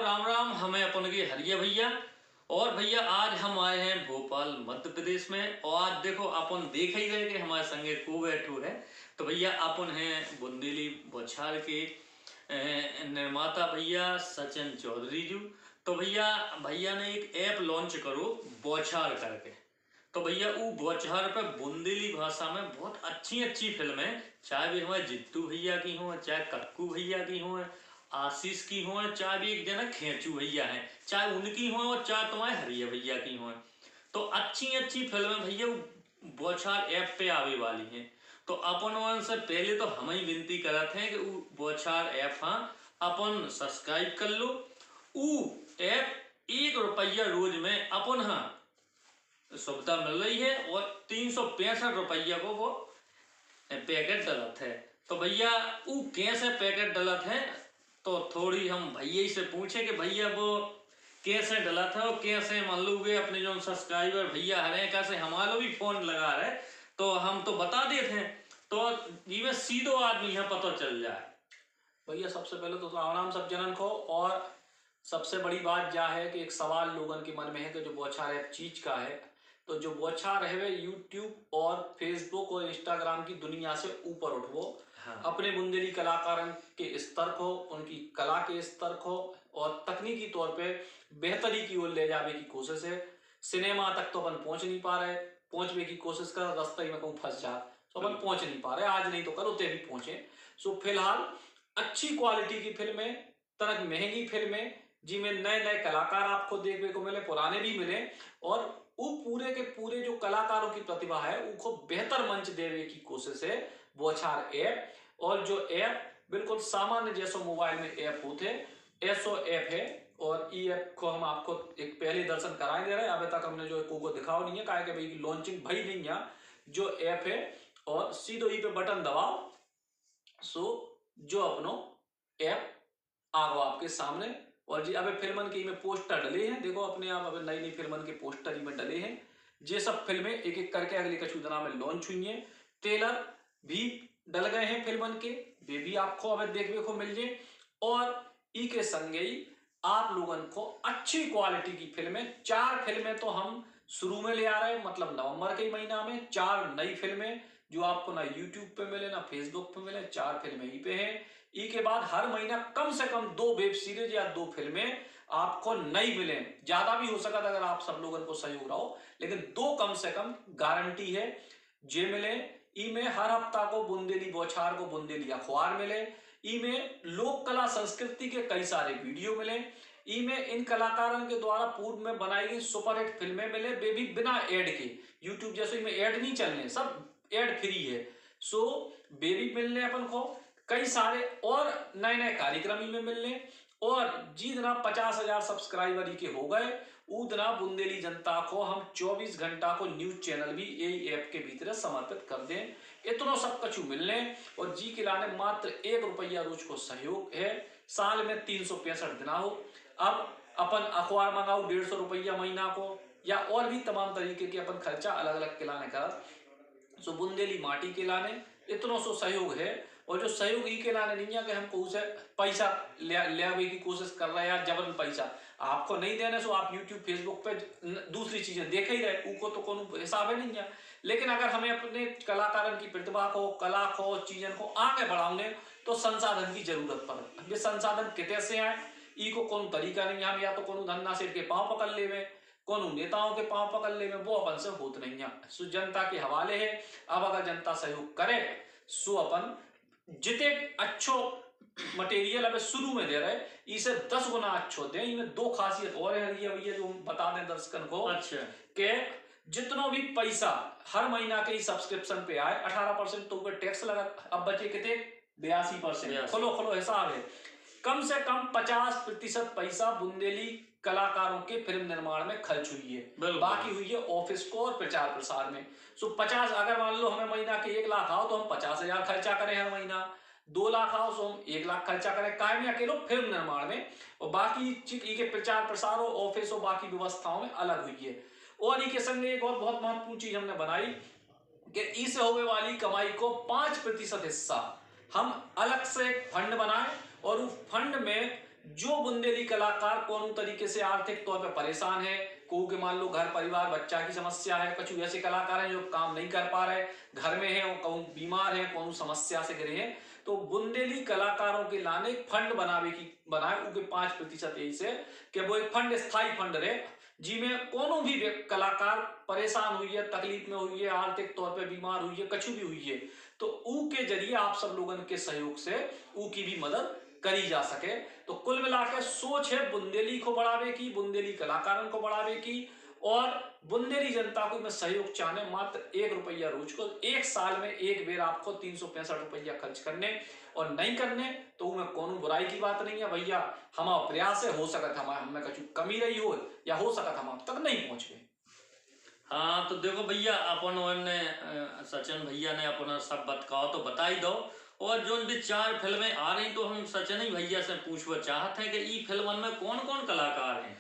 राम राम। हमें अपन के हरिया भैया और भैया आज हम आए हैं भोपाल मध्य प्रदेश में। और आज देखो अपन देख ही रहे कि हमारे संगे को बैठू है। तो भैया अपन हैं बुंदेली बौछार के निर्माता भैया सचिन चौधरी जी। तो भैया भैया ने एक ऐप लॉन्च करो बौछार करके। तो भैया वो बौछार पे बुंदेली भाषा में बहुत अच्छी अच्छी फिल्में, चाहे भी हमारे जित्तू भैया की हों, चाहे कक्कू भैया की हों, आशीष की हों, चाहे भी एक जना खेचू भैया हैं, चाहे उनकी हों और चाहे तुम्हारे हरिया भैया की हों, तो अच्छी अच्छी फिल्में भैया बौछार ऐप पे आवे वाली हैं। तो अपन से पहले तो हम ही विनती करते हैं कि वो बौछार ऐप हाँ अपन सब्सक्राइब कर लो। वो ऐप ₹1 रोज में अपन हाँ सुविधा मिल रही है और 365 रुपया को वो पैकेट डलत है। तो भैया वो कैसे पैकेट डलत है, तो थोड़ी हम भैया से पूछे कि भैया वो कैसे डलत है और कैसे मान लो अपने जो सब्सक्राइबर भैया हरे कैसे हमारा भी फोन लगा रहे, तो हम तो बता देते हैं तो ये सीधो आदमी यहाँ पता चल जाए। भैया सबसे पहले तो राम राम सब जनन को। और सबसे बड़ी बात यह है कि एक सवाल लोगन के मन में है कि जो बौछार ऐप चीज का है, तो जो बौछार है वे यूट्यूब और फेसबुक और इंस्टाग्राम की दुनिया से ऊपर उठवो। हाँ। अपने बुंदेली कलाकारन के स्तर को, उनकी कला के स्तर को और तकनीकी तौर पे बेहतरी की ओर ले जाने की कोशिश है। सिनेमा तक तो अपन पहुंच नहीं पा रहे, पहुंचने की कोशिश कर रास्ते में कहूँ फंस जा, तो अपन पहुंच नहीं पा रहे, आज नहीं तो कल उतने भी पहुंचे। सो फिलहाल अच्छी क्वालिटी की फिल्में, तनक महंगी फिल्में जिनमें नए नए कलाकार आपको देखने को मिले, पुराने भी मिले, और वो पूरे के पूरे जो कलाकारों की प्रतिभा है उनको बेहतर मंच देने की कोशिश है बौछार ऐप। और जो ऐप बिल्कुल सामान्य जैसो मोबाइल में ऐप होते ऐसो ऐप है। और ये ऐप को हम आपको एक पहले दर्शन कराए दे रहे हैं, अभी तक हमने जो को दिखाओ नहीं है, कहा कि भाई लॉन्चिंग भाई नहीं है जो ऐप है। और सीधो ही पे बटन दबाओ, सो जो अपनो ऐप आ गो आपके सामने। और जी अबे फिल्मन के में पोस्टर डले हैं, देखो अपने आप अबे नई नई फिल्मन के पोस्टर में डले हैं। ये सब फिल्में एक एक करके अगले कछु दिनों में लॉन्च हुई हैं। ट्रेलर भी डल गए हैं फिल्मन के, वे भी आपको अबे देखने को मिल जाए। और ई के संगे ही आप लोगन को अच्छी क्वालिटी की फिल्में, 4 फिल्में तो हम शुरू में ले आ रहे हैं, मतलब नवंबर के महीना में 4 नई फिल्में जो आपको ना यूट्यूब पे मिले ना फेसबुक पे मिले, 4 फिल्में ही पे हैं। ई के बाद हर महीना कम से कम 2 वेब सीरीज या 2 फिल्में आपको नई मिले, ज्यादा भी हो सकता अगर आप सब लोगों को सहयोग रहो, लेकिन 2 कम से कम गारंटी है जे मिले। ई में हर हफ्ता को बुंदेली बौछार को बुंदेली अखबार मिले। ई में लोक कला संस्कृति के कई सारे वीडियो मिले। ई में इन कलाकारों के द्वारा पूर्व में बनाई गई सुपरहिट फिल्में मिले, वे भी बिना एड के। यूट्यूब जैसे में एड नहीं चलने, सब एड फ्री है। सो बेबी मिलने अपन को कई सारे और नए नए कार्यक्रम में मिलने। और जी जना 50,000 सब्सक्राइबर के हो गए, उतना बुंदेली जनता को हम 24 घंटा को न्यूज चैनल भी यही ऐप के भीतर समर्पित कर दें। इतना सब कछु मिलने और जी के लाने मात्र ₹1 रोज को सहयोग है। साल में 365 दिन हो। अब अपन अखबार मंगाओ ₹150 महीना को, या और भी तमाम तरीके के अपन खर्चा अलग अलग किलाने कर, सो बुंदेली माटी के लाने इतना सो सहयोग है। और जो सहयोग ही के लाने नहीं है कि हमको उसे पैसा ले की कोशिश कर रहे हैं या जबरन पैसा आपको नहीं देने, सो आप यूट्यूब फेसबुक पे दूसरी चीजें देख ही रहे, उनको तो कोनो हिसाब है नहीं है। लेकिन अगर हमें अपने कलाकारों की प्रतिभा को, कला को, चीजों को आगे बढ़ाने, तो संसाधन की जरूरत पड़े। ये संसाधन कितने से आए, ई को कौन तरीका नहीं है। हम या तो कोनो धन्ना सेठ के पांव पकड़ ले, कोनो नेताओं के पांव पकड़ ले, वो अपन से होत नहीं है। सो जनता के हवाले है। अब अगर जनता सहयोग करे, सो अपन जिते अच्छो मटेरियल अब शुरू में दे रहे, इसे 10 गुना अच्छो दे। इनमें 2 खासियत और है भैया जो बता दें दर्शकन को। अच्छा, के जितना भी पैसा हर महीना के सब्सक्रिप्शन पे आए, 18% तो ऊपर टैक्स लगा, अब बचे कितने 82%। खोलो खोलो हिसाब है। कम से कम 50% पैसा बुंदेली कलाकारों के फिल्म निर्माण में खर्च हुई है, बाकी हुई है ऑफिस को और प्रचार प्रसार में। सो 50, अगर मान लो हमें महीना के 1 लाख आओ तो हम 50,000 खर्चा करें हर महीना। 2 लाख आओ तो हम 1 लाख खर्चा करें काय में, अकेले फिल्म निर्माण में, और बाकी के प्रचार प्रसार और ऑफिस और बाकी व्यवस्थाओं में अलग हुई है। और इसके संग एक और बहुत महत्वपूर्ण चीज हमने बनाई कि इससे होने वाली कमाई को 5% हिस्सा हम अलग से फंड बनाए, और उस फंड में जो बुंदेली कलाकार कौन तरीके से आर्थिक तौर पे परेशान है, को के मान लो घर परिवार बच्चा की समस्या है, कुछ ऐसे कलाकार हैं जो काम नहीं कर पा रहे, घर में है, वो कौन बीमार है, कौन समस्या से गिरे हैं, तो बुंदेली कलाकारों के लाने एक फंड बनाए उनके 5% यही से कि वो एक फंड स्थायी फंड रहे, जिसमें कोनो भी कलाकार परेशान हुई है, तकलीफ में हुई है, आर्थिक तौर पे बीमार हुई है, कछु भी हुई है, तो ऊ के जरिए आप सब लोगों के सहयोग से ऊ की भी मदद करी जा सके। तो कुल मिलाकर सोच है बुंदेली को बढ़ावे की, बुंदेली कलाकारों को बढ़ावे की, और बुंदेली जनता को मैं सहयोग चाहने मात्र 1 रुपया रोज को, एक साल में एक बेर आपको 365 रुपया खर्च करने, और नहीं करने तो में कोनो बुराई की बात नहीं है भैया। हमारा प्रयास है, हो सकता हमें कछु कमी रही हो, या हो सकता हम अब तक नहीं पहुंच गए। हाँ तो देखो भैया अपन सचिन भैया ने अपना सब बताओ तो बता ही दो, और जो भी 4 फिल्में आ रही तो हम सचिन ही भैया से पूछना चाहते हैं कि ई फिल्मों में कौन कौन कलाकार हैं।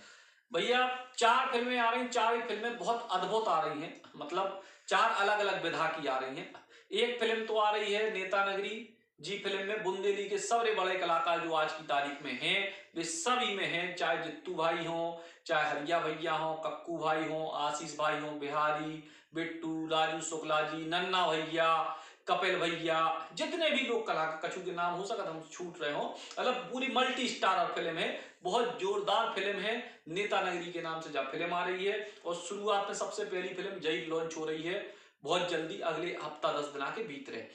भैया 4 फिल्में आ रही, 4 फिल्में बहुत अद्भुत आ रही हैं, मतलब 4 अलग अलग विधा की आ रही हैं। एक फिल्म तो आ रही है नेता नगरी, जी फिल्म में बुंदेली के सबसे बड़े कलाकार जो आज की तारीख में हैं वे सभी में हैं, चाहे जित्तू भाई हो, चाहे हरिया भैया हो, कक्कू भाई हो, आशीष भाई हो, बिहारी, बिट्टू, राजू शुक्ला जी, नन्ना भैया, कपिल भैया, जितने भी लोग कलाकार, कछु के नाम हो सकता हम छूट रहे हो, मतलब पूरी मल्टी स्टारर फिल्म है, बहुत जोरदार फिल्म है। नेता नगरी के नाम से जब फिल्म आ रही है, और शुरुआत में सबसे पहली फिल्म जई लॉन्च हो रही है बहुत जल्दी, अगले हफ्ता 10 दिन के भीतर।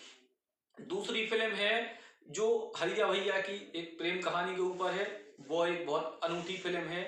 दूसरी फिल्म है जो हरिया भैया की एक प्रेम कहानी के ऊपर है, वो एक बहुत अनूठी फिल्म है।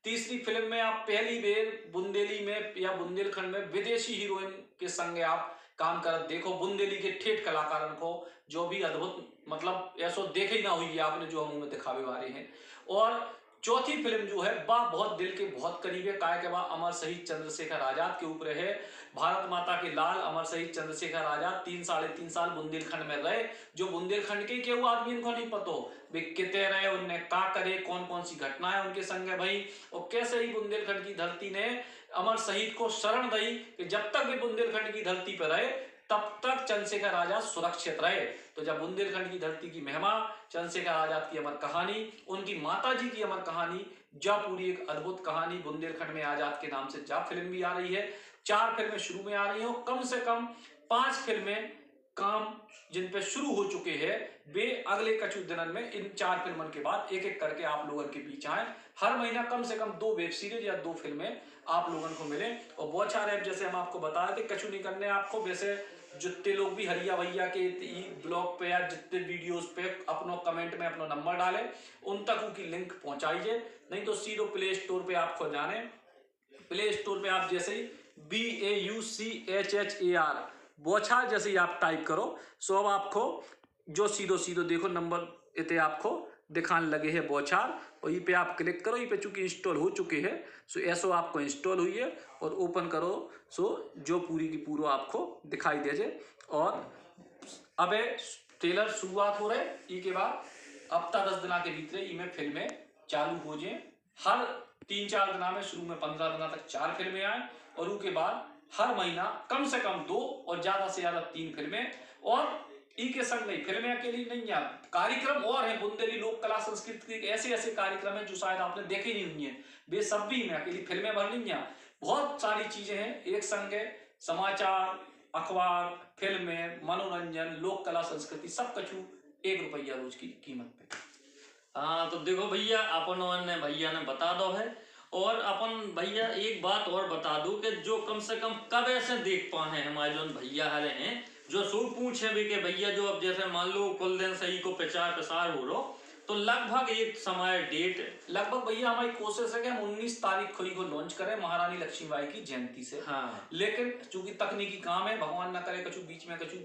तीसरी फिल्म में आप पहली बेर बुंदेली में या बुंदेलखंड में विदेशी हीरोइन के संग आप काम कर देखो, बुंदेली के ठेठ कलाकारों को, जो भी अद्भुत, मतलब ऐसा देखे ही ना हुई है आपने जो हम में दिखावे वाले हैं। और चौथी फिल्म जो है वह बहुत दिल के बहुत करीब है, काय के वह अमर शहीद चंद्रशेखर आजाद के ऊपर है। भारत माता के लाल अमर शहीद चंद्रशेखर आजाद 3-3.5 साल बुंदेलखंड में रहे, जो बुंदेलखंड के केहू आदमी को नहीं पतो वे कितने रहे, उनने का करे, कौन कौन सी घटनाएं उनके संग है भाई, और कैसे ही बुंदेलखंड की धरती ने अमर शहीद को शरण दी कि जब तक वे बुंदेलखंड की धरती पर रहे तब तक चंद्रशेखर आजाद सुरक्षित रहे। तो जब बुंदेलखंड की धरती की महिमा, चंद्रशेखर आजाद की अमर कहानी, उनकी माता जी की अमर कहानी, जा पूरी एक अद्भुत कहानी बुंदेलखंड में आजाद के नाम से जा फिल्म भी आ रही है। 4 फिल्में शुरू में आ रही हो, कम से कम 5 फिल्में काम जिन पे शुरू हो चुके हैं, वे अगले कुछ दिनों में इन 4 फिल्मों के बाद एक एक करके आप लोगों के बीच आए। हर महीना कम से कम 2 वेब सीरीज या 2 फिल्में आप लोगों को मिले, और बहुत सारे ऐप जैसे हम आपको बता रहे थे, कछु नहीं करने आपको, वैसे जितने लोग भी हरिया भैया के ब्लॉग पे या जितने वीडियोस पे अपनो कमेंट में अपना नंबर डाले, उन तक उनकी लिंक पहुंचाइए, नहीं तो सीधो प्ले स्टोर पे आपको जाने, प्ले स्टोर पे आप जैसे ही BAUCHHAR बौछार जैसे ही आप टाइप करो, सो अब आपको जो सीधो देखो नंबर इतने आपको दिखाने लगे हैं बौछार, और ये पे आप क्लिक करो, ये पे चूंकि इंस्टॉल हो चुके हैं, सो ऐसो आपको इंस्टॉल हुई है, और ओपन करो, सो जो पूरी की पूरा आपको दिखाई दे जाए। और अब ट्रेलर शुरुआत हो रहे, ई के बाद हफ्ता 10 दिन के भीतर ई में फिल्में चालू हो जाए। हर 3-4 दिन में शुरू में 15 दिन तक 4 फिल्में आए, और उसके बाद हर महीना कम से कम 2 और ज्यादा से ज्यादा 3 फिल्में। और ई के संग नहीं, फिल्में अकेली नहीं है, कार्यक्रम और है बुंदेली लोक कला संस्कृति के ऐसे कार्यक्रम है जो शायद आपने देखे नहीं हुई है, वे सब भी में अकेली फिल्में भर नहीं है, बहुत सारी चीजें हैं एक संग है, समाचार, अखबार, फिल्में, मनोरंजन, लोक कला संस्कृति, सब कछु 1 रुपया रोज की कीमत पे। हाँ तो देखो भैया अपन ने भैया ने बता दो है, और अपन भैया एक बात और बता दूं कि जो कम से कम कब ऐसे देख पाए हमारे जो भैया हरे हैं, जो सो पूछे भी कि भैया जो अब जैसे मान लो कुल दिन सही को प्रचार प्रसार हो रहा, तो लगभग एक समय डेट लगभग भैया हमारी कोशिश है कि हम 19 तारीख को लॉन्च करें महारानी लक्ष्मीबाई की जयंती से। हाँ, लेकिन चूंकि तकनीकी काम है, भगवान ना करे कछु बीच में कछु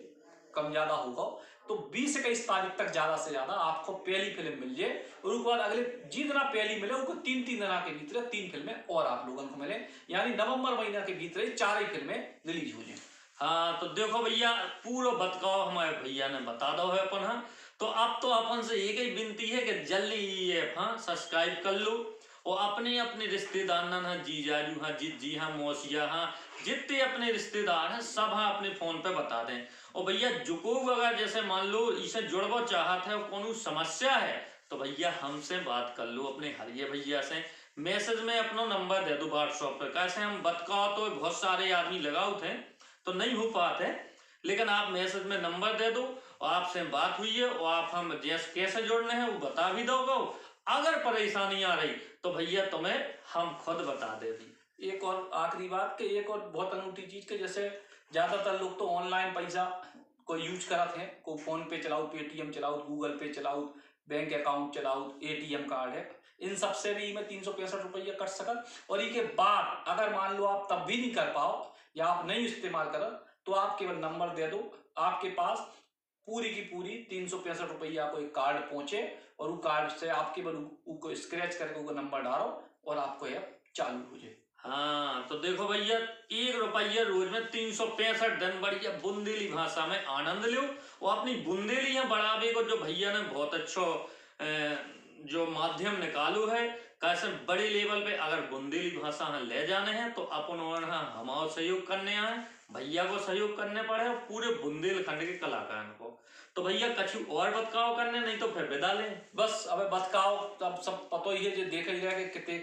कम ज्यादा होगा, तो 20-21 तारीख तक ज्यादा से ज्यादा आपको पहली फिल्म मिल जाए, और उसके बाद अगले जितना पहली मिले उनको 3-3 दिन के भीतर 3 फिल्में और आप लोगों को मिले, यानी नवंबर महीना के भीतर 4 ही फिल्में रिलीज हो जाए। हाँ तो देखो भैया पूरा बतकाव हमारे भैया ने बता दो है अपन। हाँ तो अब तो अपन से एक ही विनती है कि जल्दी ये हाँ सब्सक्राइब कर लो, और अपने अपने रिश्तेदार हाँ, जीजाजू हाँ, जी हाँ, मौसिया हाँ, जितने अपने रिश्तेदार हैं सब हाँ अपने फोन पे बता दें। और भैया जुको अगर जैसे मान लो इसे जुड़वा चाहत है, कोनो समस्या है, तो भैया हमसे बात कर लो अपने हरिये भैया से। मैसेज में अपना नंबर दे दो व्हाट्सएप पे। कैसे हम बतकाओ तो बहुत सारे आदमी लगाओ थे तो नहीं हो पाते, लेकिन आप मैसेज में नंबर दे दो और आपसे बात हुई है और आप हम जैसे कैसे जोड़ने हैं वो बता भी दोगे। अगर परेशानी आ रही तो भैया तुम्हें हम खुद बता देगी। एक और आखिरी बात कि एक और बहुत अनूठी चीज के जैसे ज्यादातर लोग तो ऑनलाइन पैसा को यूज करते हैं, को फोन पे चलाओ, पेटीएम चलाओ, गूगल पे चलाओ, बैंक अकाउंट चलाओ, एटीएम कार्ड है, इन सब से भी मैं 365 रुपया कट सकल। और इसके बाद अगर मान लो आप तब भी नहीं कर पाओ या आप नहीं इस्तेमाल करो तो आप केवल नंबर दे दो, आपके पास पूरी की पूरी 365 रुपया को एक कार्ड पहुंचे और वो कार्ड से आपके को स्क्रैच करके वो नंबर डालो और आपको ऐप चालू हो जाए। हाँ तो देखो भैया 1 रुपया रोज में 365 दिन बढ़िया बुंदेली भाषा में आनंद लो और अपनी बुंदेली बढ़ावे को जो भैया ने बहुत अच्छा जो माध्यम निकालो है। कैसे बड़े लेवल पे अगर बुंदेली भाषा ले जाने हैं तो अपन हमारा सहयोग करने आए, भैया को सहयोग करने पड़े और पूरे बुंदेलखंड के कलाकारों को। तो भैया कछु और बतकाव करने, नहीं तो फिर विदा लें। बस अब बतकाव अब सब पता ही है, जो देख ही रहे कि कितने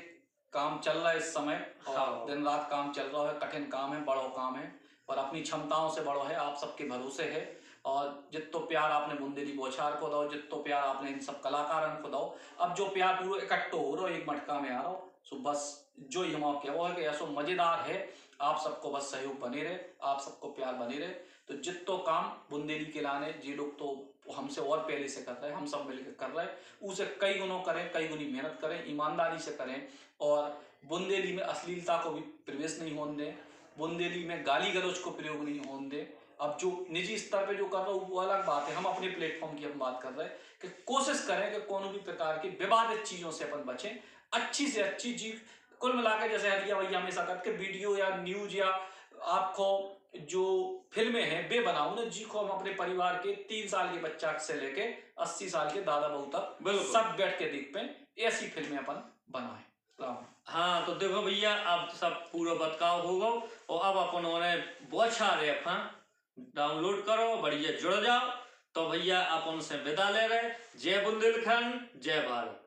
काम चल रहा है इस समय और हाँ। दिन रात काम चल रहा है, कठिन काम है, बड़ो काम है और अपनी क्षमताओं से बड़ो है, आप सबके भरोसे है। और जितो प्यार आपने बुंदेली बौछार को दो, जितो प्यार आपने इन सब कलाकारों को दो, अब जो प्यार पूरा इकट्ठो हो रहा एक मटका में आ रहा हो, सो बस जो ही हम आपके वो है कि ऐसा मजेदार है। आप सबको बस सहयोग बने रहे, आप सबको प्यार बने रहे। तो जितो काम बुंदेली के लाने जी लोग तो हमसे और पहले से कर रहे हैं, हम सब मिलकर कर रहे हैं, उसे कई गुणों करें, कई गुनी मेहनत करें, ईमानदारी से करें और बुंदेली में अश्लीलता को भी प्रवेश नहीं होने दें, बुंदेली में गाली गलौज को प्रयोग नहीं होने दें। अब जो निजी स्तर पे जो कर रहा है वो अलग बात है, हम अपने प्लेटफॉर्म की हम बात कर रहे हैं कि कोशिश करें कि कोनो भी प्रकार की विवादित चीजों से अपन बचें, अच्छी से अच्छी चीज कुल मिलाकर जैसे हरिया भैया हमेशा कहते हैं वीडियो या न्यूज या आपको जो फिल्में हैं वे बनाओ ना जी को हम अपने परिवार के 3 साल के बच्चा से लेके 80 साल के दादा बहू तक सब बैठ के देख पाए, ऐसी फिल्में अपन बनाए। हाँ तो देखो भैया अब सब पूरा बतकाव होगा और अब अपन बहुत सारे ऐप डाउनलोड करो, बढ़िया जुड़ जाओ। तो भैया अपन से विदा ले रहे। जय बुंदेलखंड, जय भारत।